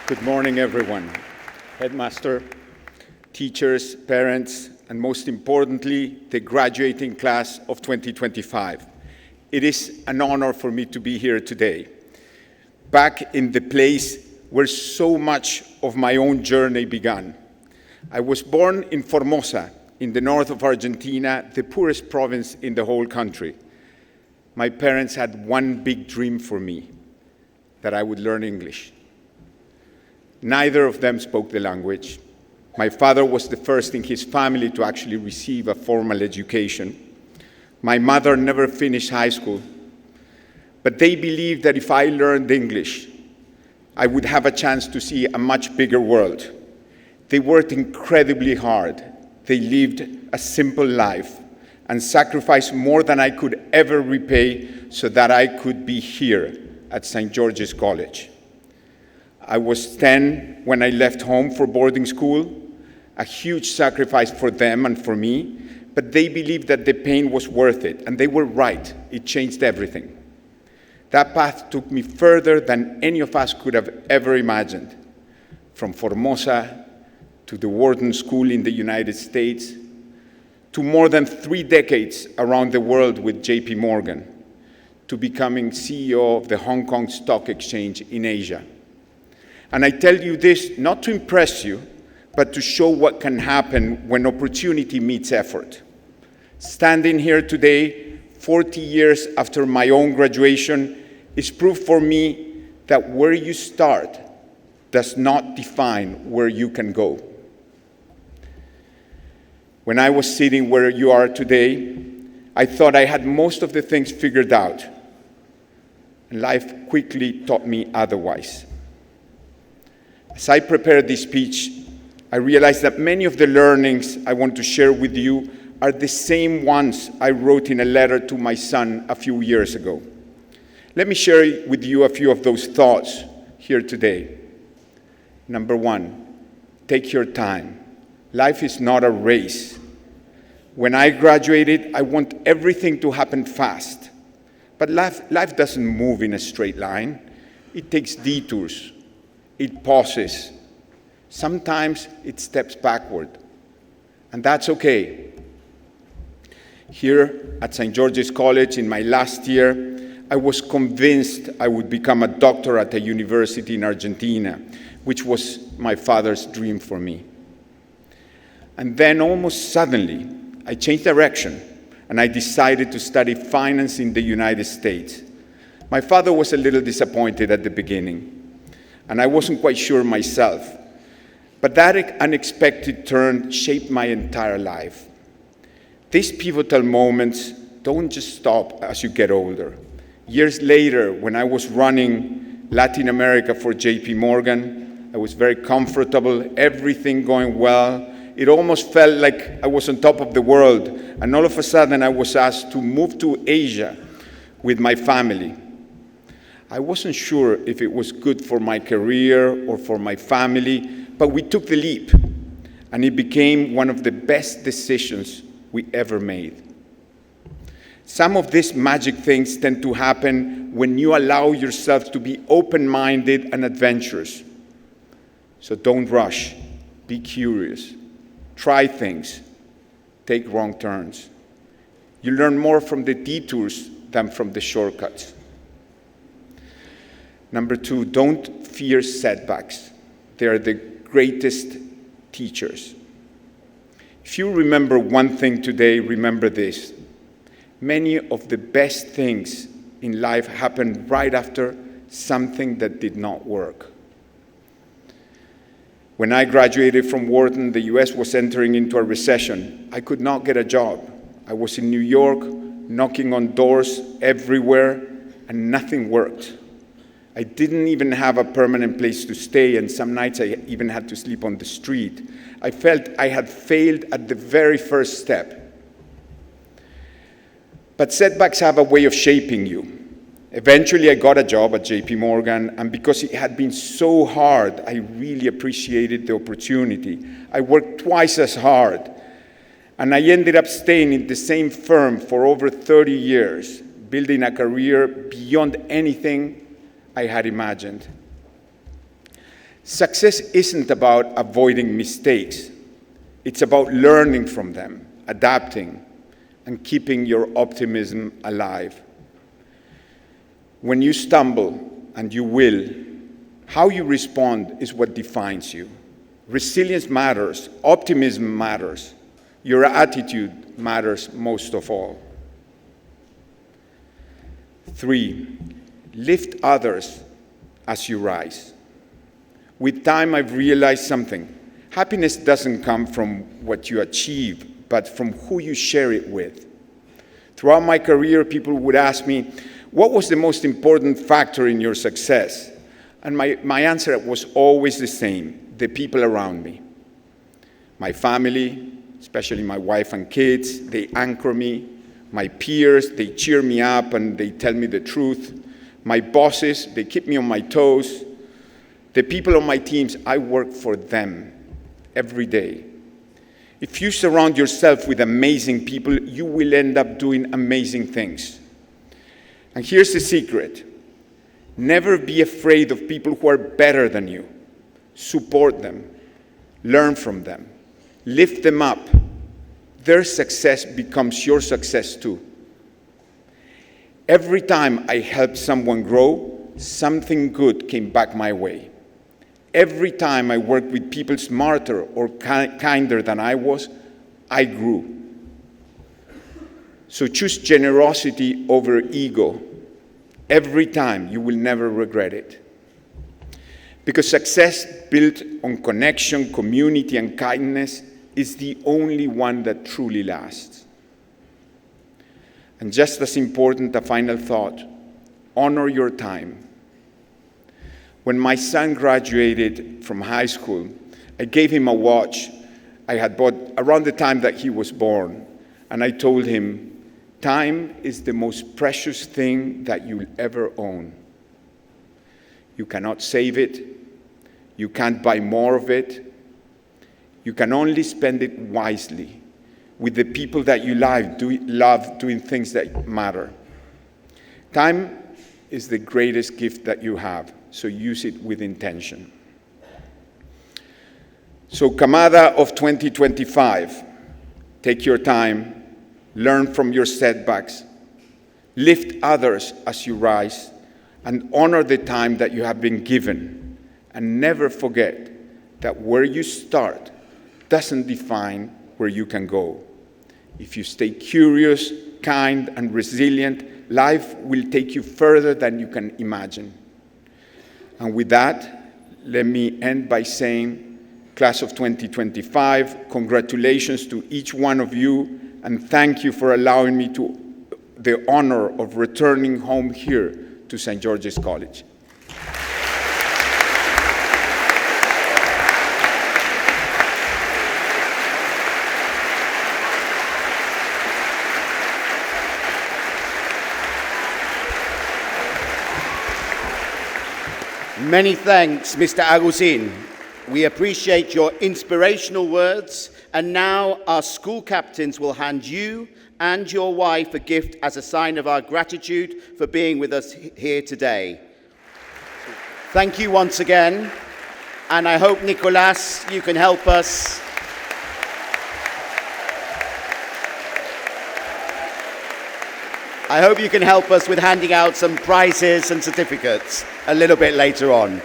Good morning, everyone. Headmaster, teachers, parents, and most importantly, the graduating class of 2025. It is an honor for me to be here today, back in the place where so much of my own journey began. I was born in Formosa, in the north of Argentina, the poorest province in the whole country. My parents had one big dream for me, that I would learn English. Neither of them spoke the language. My father was the first in his family to actually receive a formal education. My mother never finished high school, but they believed that if I learned English, I would have a chance to see a much bigger world. They worked incredibly hard. They lived a simple life and sacrificed more than I could ever repay so that I could be here at St. George's College. I was 10 when I left home for boarding school, a huge sacrifice for them and for me, but they believed that the pain was worth it, and they were right. It changed everything. That path took me further than any of us could have ever imagined, from Formosa to the Wharton School in the United States, to more than 3 decades around the world with JP Morgan, to becoming CEO of the Hong Kong Stock Exchange in Asia. And I tell you this not to impress you, but to show what can happen when opportunity meets effort. Standing here today, 40 years after my own graduation, is proof for me that where you start does not define where you can go. When I was sitting where you are today, I thought I had most of the things figured out, and life quickly taught me otherwise. As I prepared this speech, I realized that many of the learnings I want to share with you are the same ones I wrote in a letter to my son a few years ago. Let me share with you a few of those thoughts here today. Number 1, take your time. Life is not a race. When I graduated, I want everything to happen fast. But life doesn't move in a straight line. It takes detours. It pauses. Sometimes it steps backward, and that's okay. Here at St. George's College in my last year, I was convinced I would become a doctor at a university in Argentina, which was my father's dream for me. And then almost suddenly, I changed direction, and I decided to study finance in the United States. My father was a little disappointed at the beginning, and I wasn't quite sure myself. But that unexpected turn shaped my entire life. These pivotal moments don't just stop as you get older. Years later, when I was running Latin America for JP Morgan, I was very comfortable, everything going well. It almost felt like I was on top of the world. And all of a sudden, I was asked to move to Asia with my family. I wasn't sure if it was good for my career or for my family, but we took the leap, and it became one of the best decisions we ever made. Some of these magic things tend to happen when you allow yourself to be open-minded and adventurous. So don't rush, be curious, try things, take wrong turns. You learn more from the detours than from the shortcuts. Number 2, don't fear setbacks. They are the greatest teachers. If you remember one thing today, remember this. Many of the best things in life happen right after something that did not work. When I graduated from Wharton, the US was entering into a recession. I could not get a job. I was in New York, knocking on doors everywhere, and nothing worked. I didn't even have a permanent place to stay, and some nights I even had to sleep on the street. I felt I had failed at the very first step. But setbacks have a way of shaping you. Eventually, I got a job at JP Morgan, and because it had been so hard, I really appreciated the opportunity. I worked twice as hard, and I ended up staying in the same firm for over 30 years, building a career beyond anything I had imagined. Success isn't about avoiding mistakes. It's about learning from them, adapting, and keeping your optimism alive. When you stumble, and you will, how you respond is what defines you. Resilience matters, optimism matters, your attitude matters most of all. 3, lift others as you rise. With time, I've realized something. Happiness doesn't come from what you achieve, but from who you share it with. Throughout my career, people would ask me, what was the most important factor in your success? And my answer was always the same, the people around me. My family, especially my wife and kids, they anchor me. My peers, they cheer me up and they tell me the truth. My bosses, they keep me on my toes. The people on my teams, I work for them every day. If you surround yourself with amazing people, you will end up doing amazing things. And here's the secret. Never be afraid of people who are better than you. Support them. Learn from them. Lift them up. Their success becomes your success too. Every time I helped someone grow, something good came back my way. Every time I worked with people smarter or kinder than I was, I grew. So choose generosity over ego. Every time, you will never regret it. Because success built on connection, community, and kindness is the only one that truly lasts. And just as important, a final thought, honor your time. When my son graduated from high school, I gave him a watch I had bought around the time that he was born. And I told him, time is the most precious thing that you'll ever own. You cannot save it. You can't buy more of it. You can only spend it wisely with the people that you love doing things that matter. Time is the greatest gift that you have, so use it with intention. So, Camada of 2025, take your time, learn from your setbacks, lift others as you rise, and honor the time that you have been given. And never forget that where you start doesn't define where you can go. If you stay curious, kind, and resilient, life will take you further than you can imagine. And with that, let me end by saying, Class of 2025, congratulations to each one of you, and thank you for allowing me the honor of returning home here to St. George's College. Many thanks, Mr. Aguzin. We appreciate your inspirational words, and now our school captains will hand you and your wife a gift as a sign of our gratitude for being with us here today. Thank you once again, and I hope, Nicolas, you can help us. I hope you can help us with handing out some prizes and certificates a little bit later on.